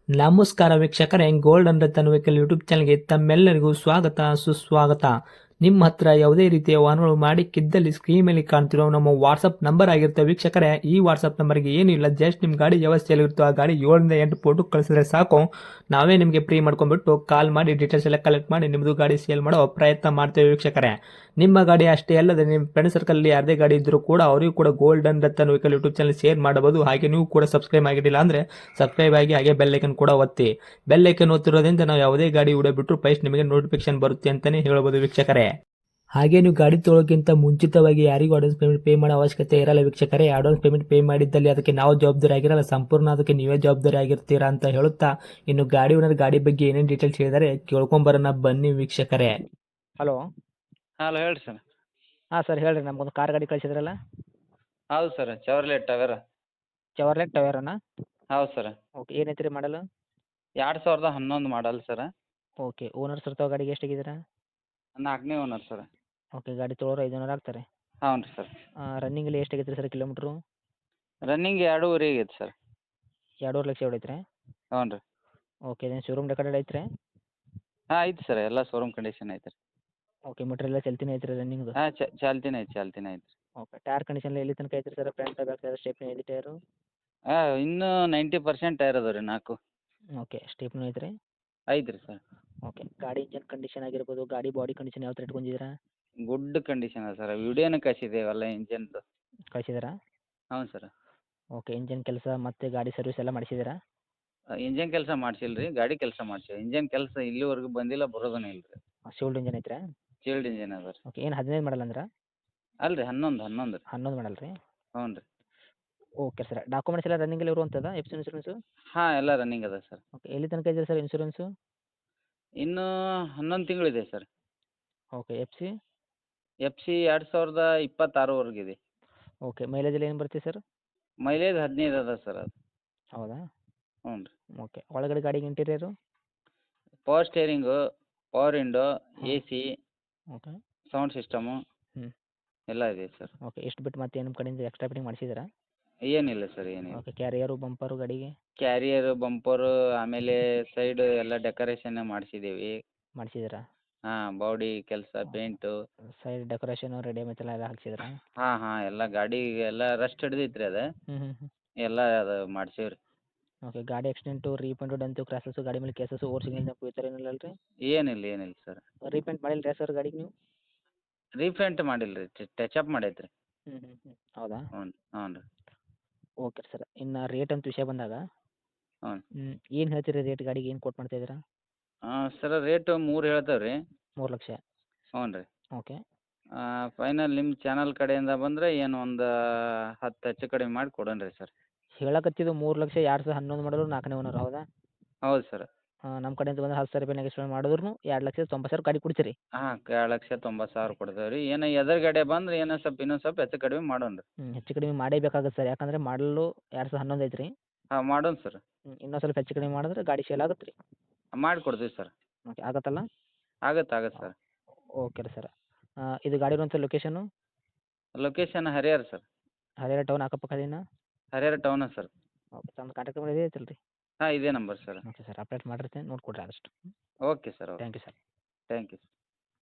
ನಮಸ್ಕಾರ ವೀಕ್ಷಕರೇ, golden Ratan vehicle YouTube ಚಾನಲ್ಗೆ ತಮ್ಮೆಲ್ಲರಿಗೂ ಸ್ವಾಗತ ಸುಸ್ವಾಗತ. ನಿಮ್ಮ ಹತ್ರ ಯಾವುದೇ ರೀತಿಯ ವಾಹನಗಳು ಮಾಡಿಕ್ಕಿದ್ದಲ್ಲಿ ಸ್ಕ್ರೀನ್ ಮೇಲೆ ಕಾಣ್ತಿರೋ ನಮ್ಮ ವಾಟ್ಸಪ್ ನಂಬರ್ ಆಗಿರುತ್ತೆ ವೀಕ್ಷಕರೇ. ಈ ವಾಟ್ಸಪ್ ನಂಬರ್ಗೆ ಏನಿಲ್ಲ, ಜಸ್ಟ್ ನಿಮ್ಮ ಗಾಡಿ ವ್ಯವಸ್ಥೆಯಲ್ಲಿರುತ್ತೋ ಆ ಗಾಡಿ 7 ರಿಂದ 8 ಫೋಟೋ ಕಳಿಸಿದ್ರೆ ಸಾಕು, ನಾವೇ ನಿಮಗೆ ಫ್ರೀ ಮಾಡ್ಕೊಂಡ್ಬಿಟ್ಟು ಕಾಲ್ ಮಾಡಿ ಡೀಟೇಲ್ಸ್ ಎಲ್ಲ ಕಲೆಕ್ಟ್ ಮಾಡಿ ನಿಮ್ಮದು ಗಾಡಿ ಸೇಲ್ ಮಾಡೋ ಪ್ರಯತ್ನ ಮಾಡ್ತೇವೆ ವೀಕ್ಷಕರೇ. ನಿಮ್ಮ ಗಾಡಿ ಅಷ್ಟೇ ಅಲ್ಲದೆ ನಿಮ್ಮ ಫ್ರೆಂಡ್ ಸರ್ಕಲ್ ಯಾರದೇ ಗಾಡಿ ಇದ್ದರೂ ಕೂಡ ಅವರಿಗೂ ಕೂಡ golden Ratan vehicle YouTube channel share ಮಾಡಬಹುದು. ಹಾಗೆ ನೀವು ಕೂಡ ಸಬ್ಸ್ಕ್ರೈಬ್ ಆಗಿರಲಿಲ್ಲ ಅಂದರೆ ಸಬ್ಸ್ಕ್ರೈಬ್ ಆಗಿ ಹಾಗೆ ಬೆಲ್ ಐಕನ್ ಕೂಡ ಒತ್ತಿ. ಬೆಲ್ ಐಕನ್ ಒತ್ತಿರೋದ್ರಿಂದ ನಾವು ಯಾವುದೇ ಗಾಡಿ ವಿಡಿಯೋ ಬಿಟ್ಟರು ಫಸ್ಟ್ ನಿಮಗೆ ನೋಟಿಫಿಕೇಶನ್ ಬರುತ್ತೆ ಅಂತಲೇ ಹೇಳ್ಬೋದು ವೀಕ್ಷಕರೇ. ಹಾಗೆ ನೀವು ಗಾಡಿ ತೊಳೋಕ್ಕಿಂತ ಮುಂಚಿತವಾಗಿ ಯಾರಿಗೂ ಅಡ್ವಾನ್ಸ್ ಪೇಮೆಂಟ್ ಪೇ ಮಾಡೋ ಅವಶ್ಯಕತೆ ಇರಲ್ಲ ವೀಕ್ಷಕರೇ. ಅಡ್ವಾನ್ಸ್ ಪೇಮೆಂಟ್ ಪೇ ಮಾಡಿದ್ದಲ್ಲಿ ಅದಕ್ಕೆ ನಾವು ಜವಾಬ್ದಾರಿ ಆಗಿರಲ್ಲ, ಸಂಪೂರ್ಣ ಅದಕ್ಕೆ ನೀವೇ ಜವಾಬ್ದಾರಿ ಆಗಿರ್ತೀರಾ ಅಂತ ಹೇಳುತ್ತಾ, ಇನ್ನು ಗಾಡಿ ಓನರ್ ಗಾಡಿ ಬಗ್ಗೆ ಏನೇನು ಡೀಟೇಲ್ಸ್ ಹೇಳಿದರೆ ಕೇಳ್ಕೊಂಬರೋಣ ಬನ್ನಿ ವೀಕ್ಷಕರೇ. ಹಲೋ. ಹಲೋ ಹೇಳ್ರಿ ಸರ್. ಹಾಂ ಸರ್, ಹೇಳ್ರಿ. ನಮಗೊಂದು ಕಾರ್ ಗಾಡಿ ಕಳಿಸಿದ್ರಲ್ಲ. ಹೌದು ಸರ್, ಚವರ್ಲೆಟ್ ಟವೆರ. ಚವರ್ಲೆಟ್ ಟವೇರನಾ? ಹೌದು ಸರ್. ಓಕೆ, ಏನೈತ್ರಿ ಮಾಡಲು? 2011 ಮಾಡಲ್ ಸರ್. ಓಕೆ, ಓನರ್ಸ್ ಇರ್ತಾವೆ ಗಾಡಿಗೆ ಎಷ್ಟಾಗಿದ್ದೀರಾ? 4ನೇ ಓನರ್ ಸರ್. ಓಕೆ, ಗಾಡಿ ತೊಗೊಳೋರು 5 ಜನ ಆಗ್ತಾರೆ. ಹ್ಞೂ ರೀ ಸರ್. ರನ್ನಿಂಗಲ್ಲಿ ಎಷ್ಟಾಗೈತೆ ರೀ ಸರ್ ಕಿಲೋಮೀಟ್ರು? ರನ್ನಿಂಗ್ 2.5 ಆಗೈತೆ ಸರ್. 2.5 ಲಕ್ಷ ಹೊಡೈತ್ರಿ? ಹ್ಞೂ ರೀ. ಓಕೆ, ಇದೇನು ಶೋರೂಮ್ ರೆಕಾರ್ಡೆಡ್ ಐತ್ರಿ? ಹಾಂ ಐತೆ ಸರ್, ಎಲ್ಲ ಶೋರೂಮ್ ಕಂಡೀಷನ್ ಐತೆ ರೀ. ಓಕೆ, ಮೀಟ್ರ್ ಎಲ್ಲ ಚಲ್ತಿನೇ ಐತ್ರಿ ರನ್ನಿಂಗ್ದು? ಹಾಂ ಚಾಲ್ತಿನೇ ಐತೆ ರೀ. ಓಕೆ, ಟೈರ್ ಕಂಡೀಷನ್ ಎಲ್ಲಿ ತನಕ ಐತ್ರಿ sir? Front back side stepney ಐತಿ ಟೈರು? ಹಾಂ, ಇನ್ನೂ 90% ಟೈರ್ ಅದಾವೆ ರೀ 4. ಓಕೆ, ಸ್ಟೆಪ್ನೂ ಐತ್ರಿ? ಐತೆ ರೀ ಸರ್. ಓಕೆ, ಗಾಡಿ ಇಂಜನ್ ಕಂಡೀಷನ್ ಆಗಿರ್ಬೋದು, ಗಾಡಿ ಬಾಡಿ ಕಂಡೀಷನ್ ಯಾವ ಥರ ಇಟ್ಕೊಂಡಿದ್ದೀರಾ? ಗುಡ್ ಕಂಡೀಷನ್ ಅದ ಸರ್. ವಿಡಿಯೋನ ಕಳಿಸಿದ್ದೇವೆ ಎಲ್ಲ ಇಂಜನ್ದು. ಕಳಿಸಿದ್ದೀರಾ? ಹ್ಞೂ ಸರ್. ಓಕೆ, ಇಂಜನ್ ಕೆಲಸ ಮತ್ತು ಗಾಡಿ ಸರ್ವಿಸ್ ಎಲ್ಲ ಮಾಡಿಸಿದ್ದೀರಾ? ಇಂಜನ್ ಕೆಲಸ ಮಾಡ್ಸಿಲ್ಲ ರೀ, ಗಾಡಿ ಕೆಲಸ ಮಾಡ್ಸೀವಿ. ಇಂಜನ್ ಕೆಲಸ ಇಲ್ಲಿವರೆಗೂ ಬಂದಿಲ್ಲ, ಬರೋದೂ ಇಲ್ಲ ರೀ. ಶೀಲ್ಡ್ ಇಂಜನ್ ಐತ್ರಾ? ಚೀಲ್ಡ್ ಇಂಜನ್ ಅದ ರೀ. ಓಕೆ, ಏನು 15 ಮಾಡಲ್ಲ ಅಂದ್ರೆ? ಅಲ್ಲ ರೀ, 11 ರೀ. 11 ಮಾಡಲ್ಲ ರೀ? ಹ್ಞೂ ರೀ. ಓಕೆ ಸರ್, ಡಾಕ್ಯುಮೆಂಟ್ಸ್ ಎಲ್ಲ ರನ್ನಿಂಗಲ್ಲಿ ಇರುವಂಥದ್ದು ಎಫ್ ಸಿ ಇನ್ಶೂರೆನ್ಸು? ಹಾಂ, ಎಲ್ಲ ರನ್ನಿಂಗ್ ಅದ ಸರ್. ಓಕೆ, ಎಲ್ಲಿ ತನಕ ಇದೆ ಸರ್ ಇನ್ಶೂರೆನ್ಸು? ಇನ್ನೂ 11 ತಿಂಗಳಿದೆ sir. Okay, F C? F C 2026ವರೆಗಿದೆ. ಓಕೆ, ಮೈಲೇಜಲ್ಲಿ ಏನು ಬರುತ್ತೆ ಸರ್? ಮೈಲೇಜ್ 15 ಅದ ಸರ್ ಅದು. ಹೌದಾ? ಹ್ಞೂ ರೀ. ಓಕೆ, ಒಳಗಡೆ ಗಾಡಿಗೆ interior? Power steering, power window, ಹಾಂ. A C, okay. Sound system ಹ್ಞೂ. ಎಲ್ಲ ಇದೆ ಸರ್. ಓಕೆ, ಎಷ್ಟು ಬಿಟ್ಟು ಮತ್ತೆ ನಿಮ್ಮ ಕಡೆಯಿಂದ ಎಕ್ಸ್ಟ್ರಾ ಫಿಟ್ಟಿಂಗ್ ಮಾಡಿಸಿದ್ದೀರಾ? ಏನಿಲ್ಲ ಸರ್, ಏನಿಲ್ಲ. ಓಕೆ, ಕ್ಯಾರಿಯರು ಬಂಪರು ಗಾಡಿಗೆ? ಕ್ಯಾರಿಯರು, ಬಂಪರು, ಆಮೇಲೆ ಸೈಡ್ ಎಲ್ಲ ಡೆಕೋರೇಷನ್ ಮಾಡಿಸಿದ್ದೀವಿ. ಮಾಡಿಸಿದ್ದೀರಾ? ಹಾಂ, ಬಾಡಿ ಕೆಲಸ, paint. Side decoration ready metal ಎಲ್ಲ ಹಾಕ್ಸಿದ್ದೀರಾ? ಹಾಂ, ಎಲ್ಲ ಗಾಡಿಗೆ ಎಲ್ಲ ರಸ್ಟ್ ಹಿಡ್ದೈತೆ ರೀ ಅದು. ಹ್ಞೂ. ಎಲ್ಲ ಅದು ಮಾಡ್ಸೀವಿ ರೀ. ಓಕೆ, ಗಾಡಿ ಆಕ್ಸಿಡೆಂಟು, ರೀಪೇಂಟು, ಡೆಂತು, ಕ್ರ್ಯಾಸಸ್ಸು, ಗಾಡಿ ಮೇಲೆ ಕೇಸಸ್ಸು, ಓವರ್ಸಿಂಗಿಂದ ಈ ಥರ ಏನಿಲ್ಲ ಅಲ್ರಿ? ಏನಿಲ್ಲ ಸರ್. ರೀಪೇಂಟ್ ಮಾಡಿಲ್ಲ ರೀ ಸರ್ ಗಾಡಿಗೆ ನೀವು? ರೀಪೇಂಟ್ ಮಾಡಿಲ್ಲ ರೀ, ಟಚಪ್ ಮಾಡೈತೆ ರೀ. ಹೌದಾ? ಹ್ಞೂ ರೀ. ಓಕೆ ಸರ್, ಇನ್ನು ರೇಟ್ ಅಂತ ವಿಷಯ ಬಂದಾಗ ಹ್ಞೂ. ಏನು ಹೇಳ್ತೀರಿ ರೇಟ್ ಗಾಡಿಗೆ, ಏನು ಕೊಟ್ಟು ಮಾಡ್ತಾ ಇದ್ದೀರಾ? ಸರ್ ರೇಟು 3 ಹೇಳ್ತೇವೆ ರೀ. 3 ಲಕ್ಷ? ಹ್ಞೂ ರೀ. ಓಕೆ. ಫೈನಲ್ ನಿಮ್ಮ ಚಾನಲ್ ಕಡೆಯಿಂದ ಬಂದರೆ ಏನು ಒಂದು 10 ಹೆಚ್ಚು ಕಡಿಮೆ ಮಾಡಿ ಕೊಡೋಣ ರೀ ಸರ್. ಹೇಳಕತ್ತಿದ್ದು 3 ಲಕ್ಷ, 2011 ಮಾಡಲು 4ನೇ ಓನರ್, ಹೌದಾ? ಹೌದು ಸರ್. ನಮ್ಮ ಕಡೆಯಿಂದ ಬಂದ್ರೆ 10,000 ರೂಪಾಯಿ ನೆಗೆಶ್ಮೆಂಟ್ ಮಾಡಿದ್ರು 2,90,000 ಗಾಡಿ ಕೊಡ್ತೀರಿ? ಹಾಂ, 2,90,000 ಕೊಡ್ತೇವೆ ರೀ. ಏನು ಎದುರುಗಡೆ ಬಂದ್ರೆ ಏನೋ ಸ್ವಲ್ಪ ಇನ್ನೊಂದು ಸ್ವಲ್ಪ ಹೆಚ್ಚು ಕಡಿಮೆ ಮಾಡೋಣ ರೀ. ಹೆಚ್ಚು ಕಡಿಮೆ ಮಾಡೇಬೇಕಾಗತ್ತೆ ಸರ್, ಯಾಕಂದರೆ ಮಾಡಲು 2011 ಐತ್ರಿ. ಹಾಂ, ಮಾಡೋಣ ಸರ್. ಇನ್ನೊಂದು ಸ್ವಲ್ಪ ಹೆಚ್ಚು ಕಡಿಮೆ ಮಾಡಿದ್ರೆ ಗಾಡಿ ಸೇಲ್ ಆಗುತ್ತೆ ರೀ. ಮಾಡಿಕೊಡ್ತೀವಿ ಸರ್. ಓಕೆ, ಆಗತ್ತಲ್ಲ? ಆಗತ್ತೆ ಸರ್. ಓಕೆ ರೀ ಸರ್. ಇದು ಗಾಡಿ ಇರುವಂಥ location? Location Harihara sir. Harihara town ಅಕ್ಕಪಕ್ಕದೇನಾ? Harihara town sir. ಓಕೆ, ತಮ್ಮ ಕಾಂಟ್ಯಾಕ್ಟ್ ನಂಬರ್ ಇದೇ ಐತಲ್ಲ ರೀ? ಹಾಂ, ಇದೇ number sir. Okay sir, update ಮಾಡಿರ್ತೀನಿ, ನೋಡಿಕೊಡ್ರಿ ಆದಷ್ಟು. Okay sir. Okay. Thank you sir. Thank you.